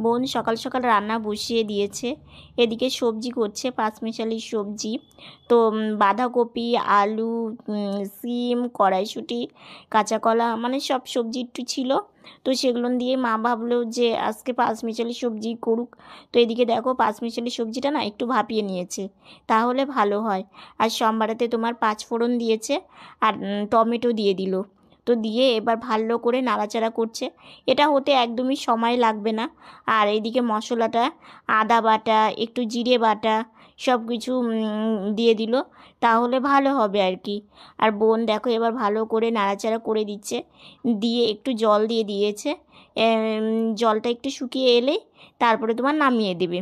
বোন সকাল সকাল রান্না বসিয়ে দিয়েছে। এদিকে সবজি করছে, পাঁচমিশালি সবজি। তো বাঁধাকপি, আলু, সিম, কড়াইশুঁটি, কাঁচা কলা, মানে সব সবজি একটু ছিল। তো সেগুলো দিয়ে মা ভাবলো যে আজকে পাঁচমিশালি সবজি করুক। তো এদিকে দেখো পাঁচমিশালি সবজিটা না একটু ভাপিয়ে নিয়েছে, তাহলে ভালো হয়। আর সোমবারেতে তোমার পাঁচফোড়ন দিয়েছে আর টমেটো দিয়ে দিল। তো দিয়ে এবার ভালো করে নাড়াচাড়া করছে। এটা হতে একদমই সময় লাগবে না। আর এইদিকে মশলাটা আদা বাটা, একটু জিরে বাটা, সব কিছু দিয়ে দিল, তাহলে ভালো হবে আর কি। আর বোন দেখো এবার ভালো করে নাড়াচাড়া করে দিচ্ছে, দিয়ে একটু জল দিয়ে দিয়েছে। জলটা একটু শুকিয়ে এলে তারপরে তোমার নামিয়ে দেবে।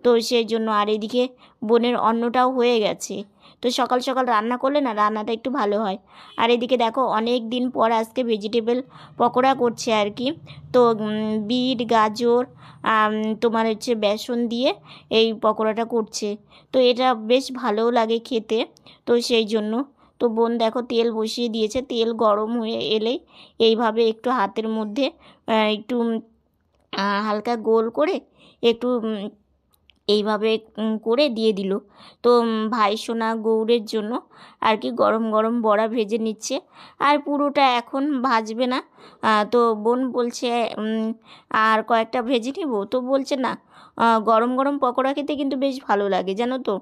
তো সেই জন্য আর এদিকে বোনের অন্নটাও হয়ে গেছে। তো সকাল সকাল রান্না করলে না রান্নাটা একটু ভালো হয়। আর এদিকে দেখো অনেক দিন পর আজকে ভেজিটেবল পকোড়া করছে আর কি। তো বিট, গাজর, তোমার হচ্ছে বেসন দিয়ে এই পকোড়াটা করছে। তো এটা বেশ ভালোও লাগে খেতে। তো সেই জন্য তো বোন দেখো তেল বসিয়ে দিয়েছে, তেল গরম হয়ে এলেই এইভাবে একটু হাতের মধ্যে একটু হালকা গোল করে একটু এইভাবে করে দিয়ে দিল। তো ভাইসোনা গৌড়ের জন্য আর কি গরম গরম বড়া ভেজে নিচ্ছে। আর পুরোটা এখন ভাজবে না। তো বোন বলছে আর কয়েকটা ভেজে নিব। তো বলছে না, গরম গরম পকোড়া খেতে কিন্তু বেশ ভালো লাগে জানো তো।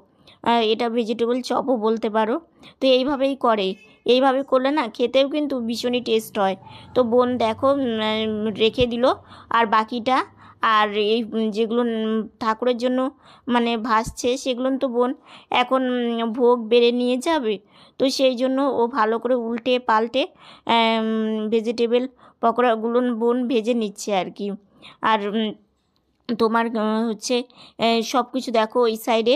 এটা ভেজিটেবল চপও বলতে পারো। তো এইভাবেই করে, এইভাবে করলে না খেতেও কিন্তু ভীষণই টেস্ট হয়। তো বোন দেখো রেখে দিল। আর বাকিটা আর এই যেগুলো ঠাকুরের জন্য মানে ভাসছে সেগুলো তো বোন এখন ভোগ বেড়ে নিয়ে যাবে। তো সেই জন্য ও ভালো করে উল্টে পাল্টে ভেজিটেবল পকোড়াগুলো বোন ভেজে নিচ্ছে আর কি। আর তোমার হচ্ছে সব কিছু দেখো ওই সাইডে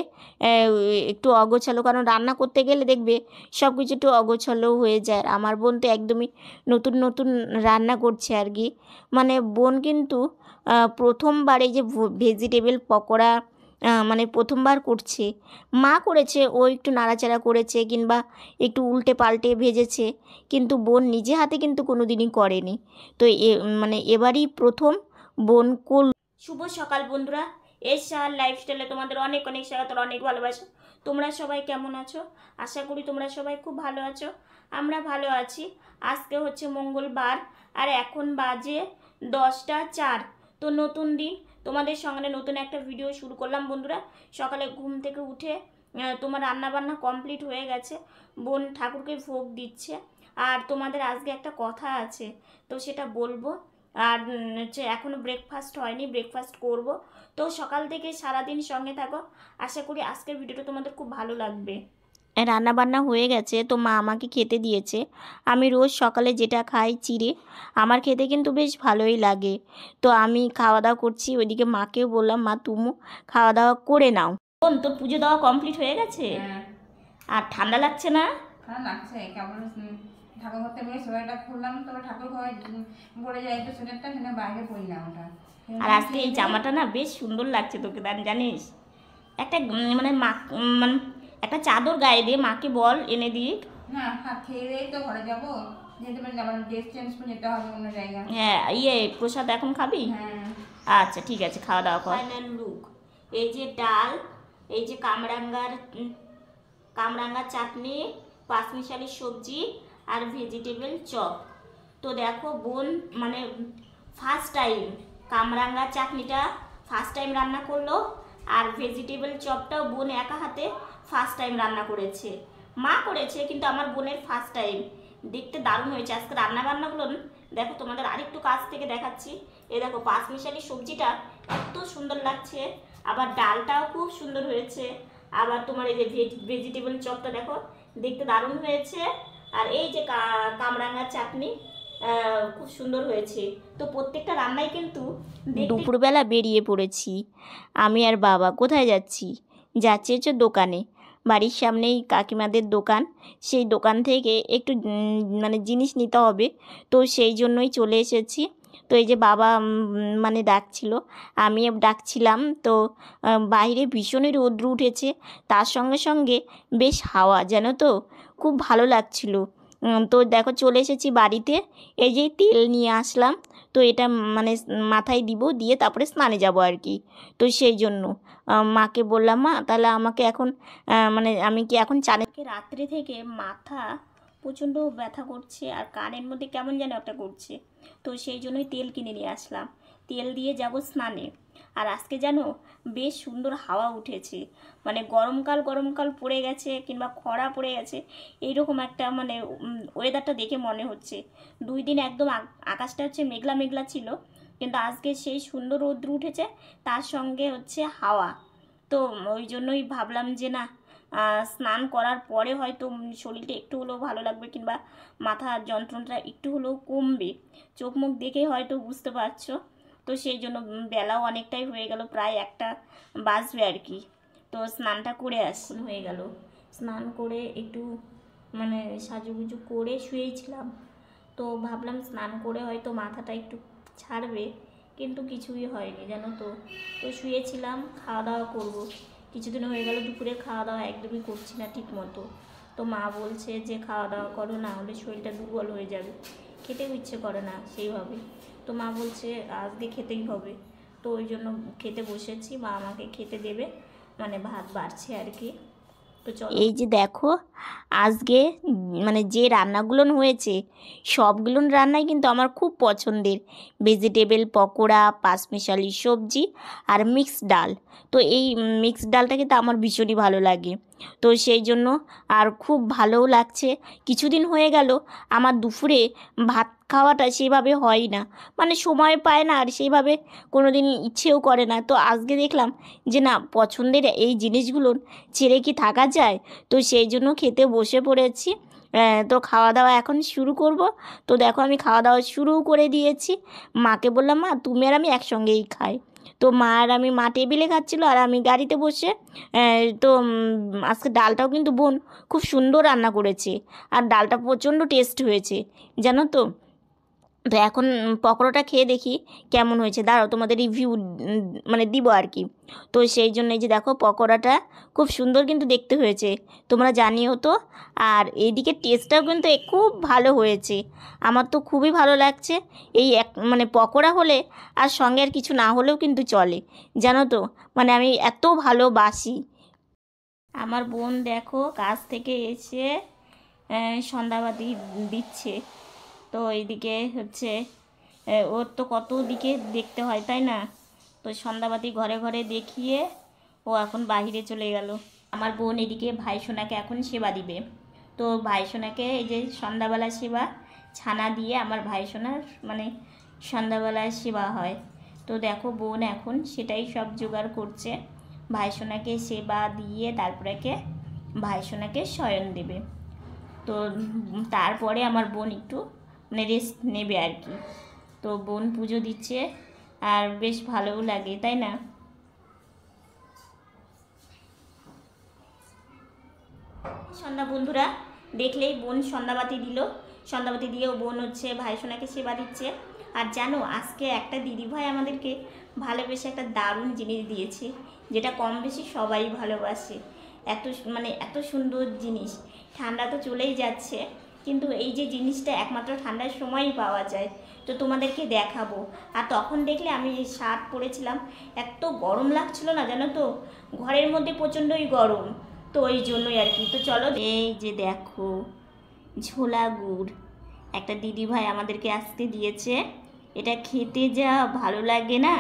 একটু অগোছালো, কারণ রান্না করতে গেলে দেখবে সব কিছু একটু অগোছালো হয়ে যায়। আমার বোন তো একদমই নতুন নতুন রান্না করছে আর কি। মানে বোন কিন্তু প্রথমবার এই যে ভেজিটেবল পকোড়া মানে প্রথমবার করছে। মা করেছে, ও একটু নাড়াচাড়া করেছে কিংবা একটু উল্টে পাল্টে ভেজেছে, কিন্তু বোন নিজে হাতে কিন্তু কোনো দিনই করেনি। তো মানে এবারই প্রথম বোন করল। শুভ সকাল বন্ধুরা, এসআর লাইফস্টাইলে তোমাদের অনেক অনেক স্বাগত, অনেক ভালোবাসা। তোমরা সবাই কেমন আছো? আশা করি তোমরা সবাই খুব ভালো আছো। আমরা ভালো আছি। আজকে হচ্ছে মঙ্গলবার আর এখন বাজে 10টা 4। তো নতুন দিন, তোমাদের সঙ্গে নতুন একটা ভিডিও শুরু করলাম বন্ধুরা। সকালে ঘুম থেকে উঠে তোমার রান্নাবান্না কমপ্লিট হয়ে গেছে, বোন ঠাকুরকে ভোগ দিচ্ছে। আর তোমাদের আজকে একটা কথা আছে, তো সেটা বলবো। আর হচ্ছে এখনও ব্রেকফাস্ট হয়নি, ব্রেকফাস্ট করব। তো সকাল থেকে সারাদিন সঙ্গে থাকো, আশা করি আজকের ভিডিওটা তোমাদের খুব ভালো লাগবে। রান্না বান্না হয়ে গেছে, তো মা আমাকে খেতে দিয়েছে। আমি রোজ সকালে যেটা খাই চিড়ে, আমার খেতে কিন্তু বেশ ভালোই লাগে। তো আমি খাওয়া দাওয়া করছি, ওইদিকে মাকেও বললাম মা তুমিও খাওয়া দাওয়া করে নাও। বোন তোর পুজো দেওয়া কমপ্লিট হয়ে গেছে? আর ঠান্ডা লাগছে না? লাগছে কেমন। ঠাকুর ঘর থেকে সোয়েটার খুললাম, তবে ঠাকুর ঘরে পরে যাই তো সোয়েটারটা, সেটা বাইরে পড়লাম ওটা। আর আজকে এই জামাটা না বেশ সুন্দর লাগছে তোকে, জানিস? একটা মানে মা মানে একটা চাদর গায়ে দিয়ে মাকে বল এনে দিই। না খেয়ে দিয়ে তো ঘরে যাবো, যেতে পারি আবার ড্রেস চেঞ্জ করে যেতে হবে অন্য জায়গায়। হ্যাঁ প্রসাদ এখন খাবি? হ্যাঁ আচ্ছা ঠিক আছে, খাওয়া দাওয়া কর। ফাইনাল লুক, এই যে ডাল, এই যে কামরাঙ্গার চাটনি, পাঁচমিশালি সবজি আর ভেজিটেবল চপ। তো দেখো বোন মানে ফার্স্ট টাইম কামরাঙ্গার চাটনিটা ফার্স্ট টাইম রান্না করলো, আর ভেজিটেবল চপটাও বোন একা হাতে ফার্স্ট টাইম রান্না করেছে। মা করেছে কিন্তু আমার বোনের ফার্স্ট টাইম। দেখতে দারুণ হয়েছে আজকে রান্নাবান্নাগুলো। দেখো তোমাদের আরেকটু কাছ থেকে দেখাচ্ছি। এই দেখো পাঁচমিশালি সবজিটা এত সুন্দর লাগছে, আবার ডালটাও খুব সুন্দর হয়েছে, আবার তোমার এই যে ভেজিটেবল চপটা দেখো দেখতে দারুণ হয়েছে, আর এই যে কামরাঙ্গার চাটনি খুব সুন্দর হয়েছে। তো প্রত্যেকটা রান্নাই কিন্তু দুপুরবেলা বেরিয়ে পড়েছি আমি আর বাবা। কোথায় যাচ্ছি? যাচ্ছি হচ্ছে দোকানে, বাড়ির সামনেই কাকিমাদের দোকান। সেই দোকান থেকে একটু মানে জিনিস নিতে হবে, তো সেই জন্যই চলে এসেছি। তো এই যে বাবা মানে ডাকছিল, আমিও ডাকছিলাম। তো বাইরে ভীষণই রৌদ্র উঠেছে, তার সঙ্গে সঙ্গে বেশ হাওয়া, জানো তো খুব ভালো লাগছিল। তো দেখো চলে এসেছি বাড়িতে, এই যে তেল নিয়ে আসলাম। তো এটা মানে মাথায় দিব, দিয়ে তারপরে স্নানে যাব আর কি। তো সেই জন্য মাকে বললাম, মা তাহলে আমাকে এখন মানে আমি কি এখন চানে। রাত্রে থেকে মাথা প্রচণ্ড ব্যথা করছে আর কানের মধ্যে কেমন যেন একটা করছে। তো সেই জন্যই তেল কিনে নিয়ে আসলাম, তেল দিয়ে যাব স্নানে। আর আজকে জানো বেশ সুন্দর হাওয়া উঠেছে, মানে গরমকাল গরমকাল পড়ে গেছে কিংবা খরা পড়ে গেছে, এইরকম একটা মানে ওয়েদারটা দেখে মনে হচ্ছে। 2 দিন একদম আকাশটা হচ্ছে মেঘলা মেঘলা ছিল, কিন্তু আজকে সেই সুন্দর রৌদ্র উঠেছে, তার সঙ্গে হচ্ছে হাওয়া। তো ওই জন্যই ভাবলাম যে না, স্নান করার পরে হয়তো শরীরটা একটু হলেও ভালো লাগবে কিংবা মাথার যন্ত্রণাটা একটু হলেও কমবে। চোখ মুখ দেখে হয়তো বুঝতে পারছো। তো সেই জন্য বেলাও অনেকটাই হয়ে গেল, প্রায় 1টা বাজবে আর কি। তো স্নানটা করে আসি, হয়ে গেল। স্নান করে একটু মানে সাজুগুজু করে শুয়েছিলাম। তো ভাবলাম স্নান করে হয়তো মাথাটা একটু ছাড়বে, কিন্তু কিছুই হয়নি জানো তো। তো শুয়েছিলাম, খাওয়া দাওয়া করবো। কিছুদিন হয়ে গেল দুপুরে খাওয়া দাওয়া একদমই করছি না ঠিক মতো। তো মা বলছে যে খাওয়া দাওয়া করো, না হলে শরীরটা দুর্বল হয়ে যাবে, খেতেও ইচ্ছে করে না সেইভাবে। তো মা বলছে আজকে খেতেই হবে। তো ওই জন্য খেতে বসেছি, মা আমাকে খেতে দেবে, মানে ভাত বাড়ছে আর কি। তো চলো, এই যে দেখো আজকে মানে যে রান্নাগুলো হয়েছে সবগুলো রান্নাই কিন্তু আমার খুব পছন্দের। ভেজিটেবল পকোড়া, পাঁচমিশালি সবজি আর মিক্সড ডাল। তো এই মিক্সড ডালটা কিন্তু আমার ভীষণই ভালো লাগে। তো সেই জন্য আর খুব ভালোও লাগছে। কিছুদিন হয়ে গেল আমার দুপুরে ভাত খাওয়াটা সেভাবে হয় না, মানে সময় পায় না আর সেইভাবে কোনো দিন ইচ্ছেও করে না। তো আজকে দেখলাম যে না, পছন্দের এই জিনিসগুলো ছেড়ে কি থাকা যায়। তো সেই জন্য খেতে বসে পড়েছি। তো খাওয়া দাওয়া এখন শুরু করব। তো দেখো আমি খাওয়া দাওয়া শুরুও করে দিয়েছি। মাকে বললাম, মা তুমি আর আমি একসঙ্গেই খাই। তো মা আর আমি, মা টেবিলে খাচ্ছিলো আর আমি গাড়িতে বসে। তো আজকে ডালটাও কিন্তু বোন খুব সুন্দর রান্না করেছে, আর ডালটা প্রচণ্ড টেস্ট হয়েছে জানো তো। তো এখন পকোড়াটা খেয়ে দেখি কেমন হয়েছে, দাঁড়াও তোমাদের রিভিউ মানে দিব আর কি। তো সেই জন্য এই যে দেখো পকোড়াটা খুব সুন্দর কিন্তু দেখতে হয়েছে, তোমরা জানিও তো। আর এইদিকে টেস্টটাও কিন্তু খুব ভালো হয়েছে, আমার তো খুবই ভালো লাগছে। এই এক মানে পকোড়া হলে আর সঙ্গে আর কিছু না হলেও কিন্তু চলে জানো তো, মানে আমি এত ভালোবাসি। আমার বোন দেখো কাজ থেকে এসে সন্ধ্যাবাতি দিচ্ছে। তো এইদিকে হচ্ছে ওর তো কত দিকে দেখতে হয় তাই না। তো সন্ধ্যাবাতি ঘরে ঘরে দেখিয়ে ও এখন বাইরে চলে গেল। আমার বোন এদিকে ভাইসোনাকে এখন সেবা দিবে। তো ভাইসোনাকে এই যে সন্ধ্যাবেলা সেবা ছানা দিয়ে আমার ভাইসোনার মানে সন্ধ্যাবেলায় সেবা হয়। তো দেখো বোন এখন সেটাই সব জোগাড় করছে, ভাইসোনাকে সেবা দিয়ে তারপরে ভাইসোনাকে শয়ন দেবে। তো তারপরে আমার বোন একটু মানে রেস্ট নেবে আর কি। তো বোন পুজো দিচ্ছে আর বেশ ভালোও লাগে তাই না। সন্ধ্যা বন্ধুরা দেখলেই বোন সন্ধ্যাবাতি দিল, সন্ধ্যাবাতি দিয়েও বোন হচ্ছে ভাইসোনাকে সেবা দিচ্ছে। আর জানো আজকে একটা দিদিভাই আমাদেরকে ভালোবেসে একটা দারুণ জিনিস দিয়েছে, যেটা কম বেশি সবাই ভালোবাসে। এত মানে এত সুন্দর জিনিস। ঠান্ডা তো চলেই যাচ্ছে, কিন্তু এই যে জিনিসটা একমাত্র ঠান্ডার সময়ই পাওয়া যায়। তো তোমাদেরকে দেখাবো। আর তখন দেখলে আমি শার্ট পরেছিলাম, এত গরম লাগছিল না জানো তো, ঘরের মধ্যে প্রচণ্ডই গরম। তো ওই জন্যই আর কি। তো চলো, এই যে দেখো ঝোলা গুড় একটা দিদিভাই আমাদেরকে আসতে দিয়েছে, এটা খেতে যা ভালো লাগে না।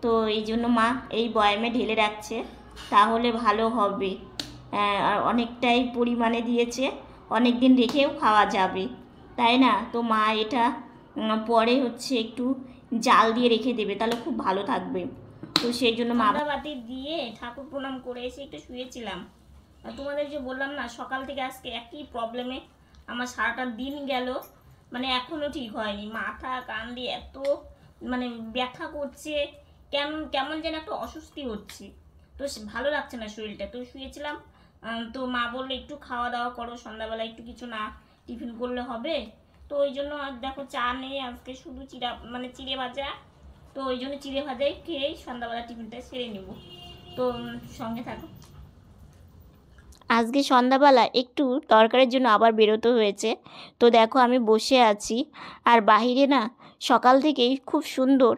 তো এই জন্য মা এই বয়ামে ঢেলে রাখছে, তাহলে ভালো হবে। আর অনেকটাই পরিমাণে দিয়েছে, অনেক দিন রেখেও খাওয়া যাবে তাই না। তো মা এটা পরে হচ্ছে একটু জাল দিয়ে রেখে দেবে, তাহলে খুব ভালো থাকবে। তো সেই জন্য মাবাতি দিয়ে ঠাকুর প্রণাম করে এসে একটু শুয়েছিলাম। আর তোমাদের যে বললাম না, সকাল থেকে আজকে একই প্রবলেমে আমার সারাটা দিন গেল, মানে এখনও ঠিক হয়নি। মাথা কান দিয়ে এত মানে ব্যথা করছে, কেমন কেমন যেন একটা অস্বস্তি হচ্ছে। তো ভালো লাগছে না শরীরটা। তো শুয়েছিলাম। তো মা বললো একটু খাওয়া দাওয়া করো, সন্ধ্যাবেলা একটু কিছু না টিফিন করলে হবে। তো ওই জন্য দেখো চা নেই আজকে, শুধু চিড়ে ভাজা। তো ওই জন্য চিড়ে ভাজাই খেয়েই সন্ধ্যাবেলা টিফিনটা সেরে নেব। তো সঙ্গে থাকো। আজকে সন্ধ্যাবেলা একটু তরকারির জন্য আবার বেরোতে হয়েছে। তো দেখো আমি বসে আছি, আর বাহিরে না সকাল থেকেই খুব সুন্দর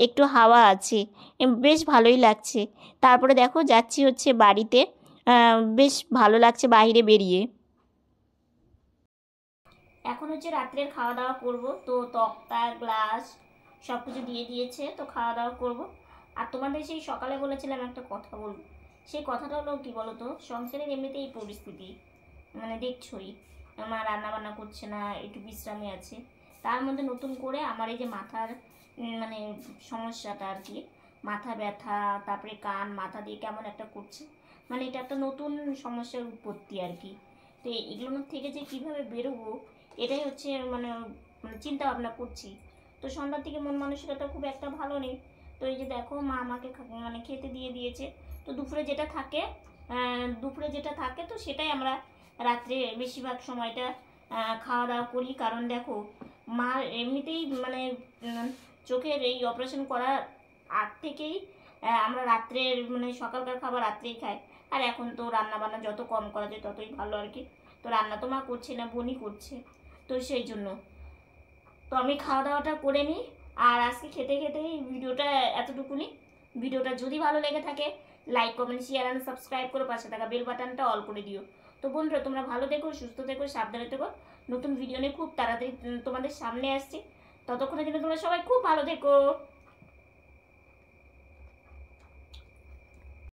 একটু হাওয়া আছে, বেশ ভালোই লাগছে। তারপরে দেখো যাচ্ছি হচ্ছে বাড়িতে, বেশ ভালো লাগছে বাইরে বেরিয়ে। এখন হচ্ছে রাত্রের খাওয়া দাওয়া করব, তো তক্তা গ্লাস সব কিছু দিয়ে দিয়েছে, তো খাওয়া দাওয়া করব। আর তোমাদের সেই সকালে বলেছিলাম একটা কথা বলবো, সেই কথাটা হলো কি বলো তো, সংসারের এমনিতেই পরিস্থিতি, মানে দেখছই আমার রান্না বান্না করছে না, একটু বিশ্রামে আছে। তার মধ্যে নতুন করে আমার এই যে মাথার মানে সমস্যাটা আর কি, মাথা ব্যথা, তারপরে কান মাথা দিয়ে কেমন একটা করছে, মানে এটা একটা নতুন সমস্যার উৎপত্তি আর কি। তো এগুলোর থেকে যে কীভাবে বেরোবো, এটাই হচ্ছে মানে মানে চিন্তা ভাবনা করছি। তো সন্ধ্যার থেকে মন মানসিকতা খুব একটা ভালো নেই। তো এই যে দেখো মা আমাকে মানে খেতে দিয়ে দিয়েছে। তো দুপুরে যেটা থাকে তো সেটাই আমরা রাত্রে বেশিরভাগ সময়টা খাওয়া দাওয়া করি। কারণ দেখো মা এমনিতেই মানে চোখের এই অপারেশন করার আগ থেকেই আমরা রাত্রের মানে সকালকার খাবার রাত্রেই খাই। আর এখন তো রান্না বান্না যত কম করা যায় ততই ভালো আর কি। তো রান্না তো মা করছে না, বোনই করছে, তো সেই জন্য তো আমি খাওয়া দাওয়াটা করে নিই। আর আজকে খেতে খেতেই ভিডিওটা এতটুকুনি। ভিডিওটা যদি ভালো লেগে থাকে like comment share and subscribe করে পাশে থাকা বেল বাটনটা অল করে দিও। তো বন্ধুরা তোমরা ভালো থেকো, সুস্থ থেকো, সাবধানে থেকো। নতুন ভিডিও নিয়ে খুব তাড়াতাড়ি তোমাদের সামনে আসছি। ততক্ষণের জন্য তোমরা সবাই খুব ভালো থেকো।